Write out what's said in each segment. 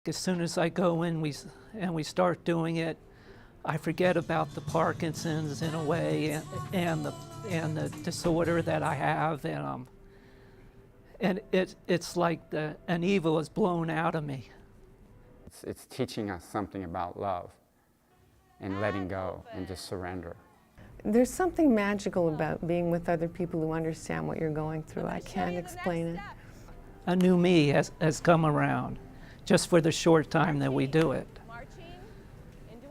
As soon as I go in and we start doing it, I forget about the Parkinson's in a way, and the disorder that I have, and it's like an evil is blown out of me. It's teaching us something about love and letting go and just surrender. There's something magical about being with other people who understand what you're going through. I can't explain it. A new me has come around, just for the short time that we do it.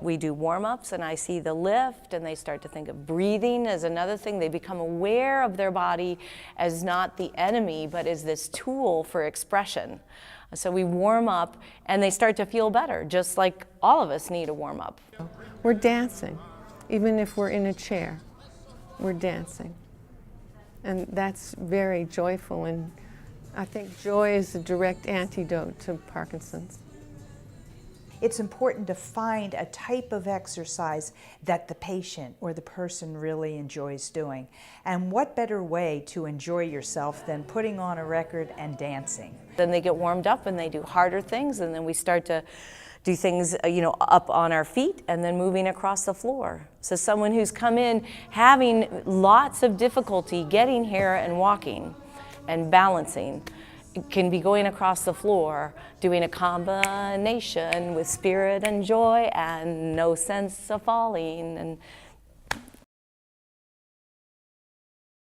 We do warm-ups and I see the lift, and they start to think of breathing as another thing. They become aware of their body as not the enemy, but as this tool for expression. So we warm up and they start to feel better, just like all of us need a warm-up. We're dancing, even if we're in a chair, we're dancing. And that's very joyful, and I think joy is a direct antidote to Parkinson's. It's important to find a type of exercise that the patient or the person really enjoys doing. And what better way to enjoy yourself than putting on a record and dancing? Then they get warmed up and they do harder things, and then we start to do things, up on our feet and then moving across the floor. So someone who's come in having lots of difficulty getting here and walking and balancing can be going across the floor, doing a combination with spirit and joy and no sense of falling. And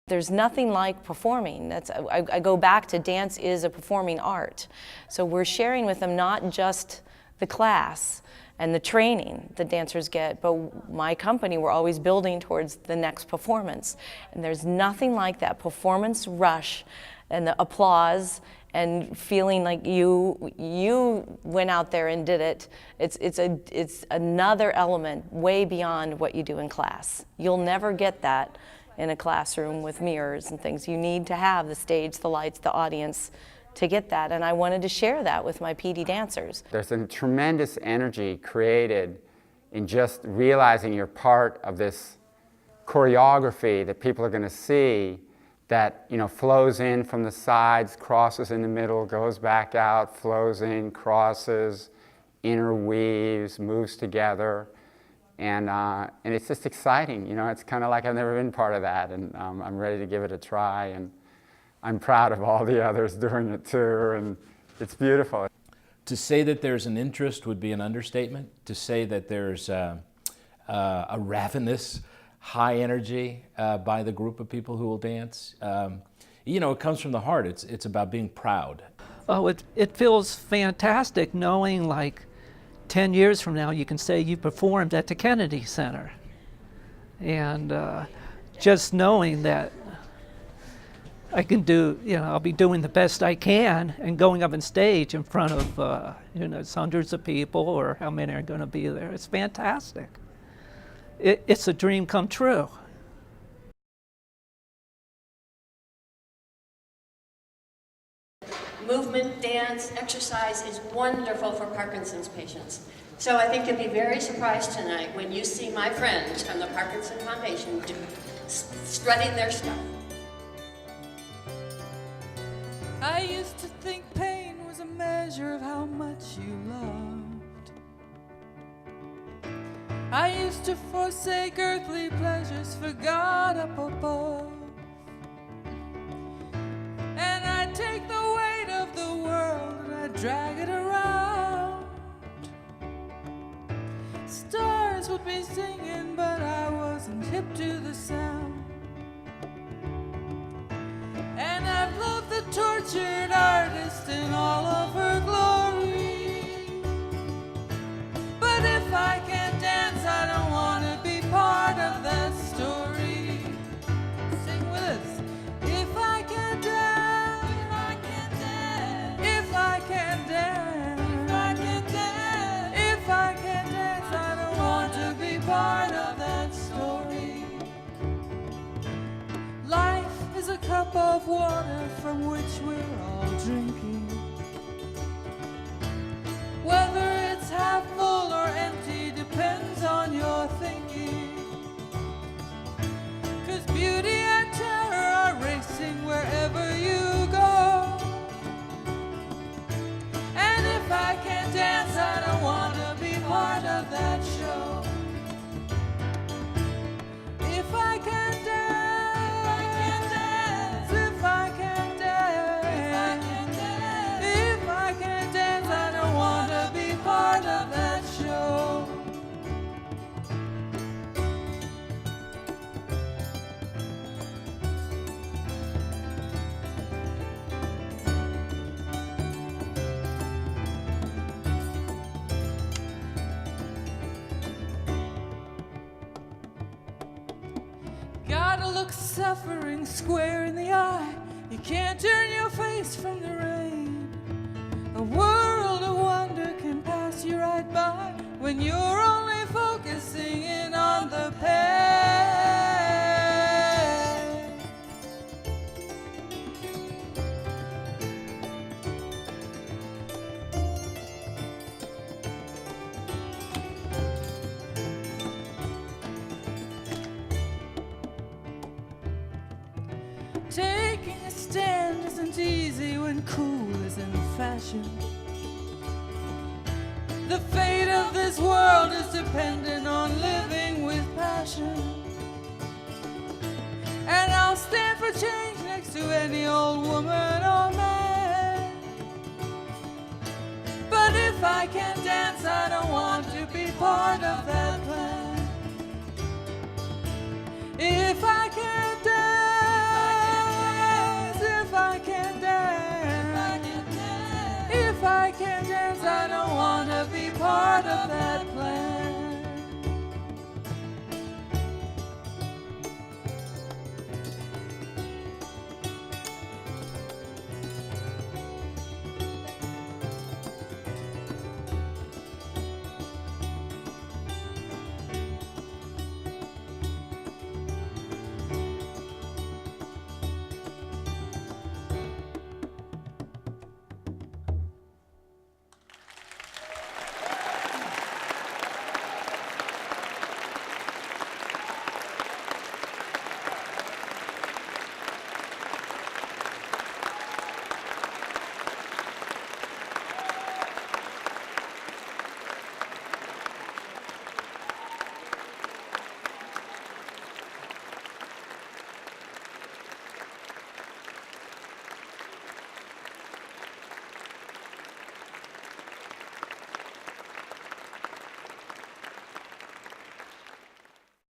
there's nothing like performing. I go back to dance is a performing art. So we're sharing with them not just the class and the training the dancers get, but my company, we're always building towards the next performance. And there's nothing like that performance rush and the applause and feeling like you went out there and did it. It's another element way beyond what you do in class. You'll never get that in a classroom with mirrors and things. You need to have the stage, the lights, the audience to get that, and I wanted to share that with my PD dancers. There's a tremendous energy created in just realizing you're part of this choreography that people are going to see, that flows in from the sides, crosses in the middle, goes back out, flows in, crosses, interweaves, moves together, and it's just exciting. It's kind of like I've never been part of that, and I'm ready to give it a try, and I'm proud of all the others doing it too, and it's beautiful. To say that there's an interest would be an understatement. To say that there's a ravenous high energy by the group of people who will dance. It comes from the heart. It's about being proud. Oh, it feels fantastic knowing, like, 10 years from now you can say you performed at the Kennedy Center. And just knowing that I can do, I'll be doing the best I can and going up on stage in front of, hundreds of people, or how many are going to be there. It's fantastic. It's a dream come true. Movement, dance, exercise is wonderful for Parkinson's patients. So I think you'll be very surprised tonight when you see my friends from the Parkinson Foundation strutting their stuff. I used to think pain was a measure of how much you loved. I used to forsake earthly pleasures for God up above. And I'd take the weight of the world and I'd drag it around. Stars would be singing, but I wasn't hip to the sound. And I've loved the tortured artist in all of her glory. But if I can't dance, I don't want to be part of that story. Sing with us. If I can't dance, if I can't dance, if I can't dance, if I can't dance, if I can't dance, I don't want to be part of that story. Life is a cup of water from which we're all drinking. Whether it's half full or empty depends on your thinking. 'Cause beauty and terror are racing wherever you go. And if I can't dance, suffering square in the eye. You can't turn your face from the rain. A world of wonder can pass you right by when you're only focusing in on the pain. Taking a stand isn't easy when cool is in fashion. The fate of this world is dependent on living with passion. And I'll stand for change next to any old woman or man. But if I can't dance, I don't want to be part of that plan. If I can't dance, if I can't dance, if I can't dance, I don't want to be part of that plan.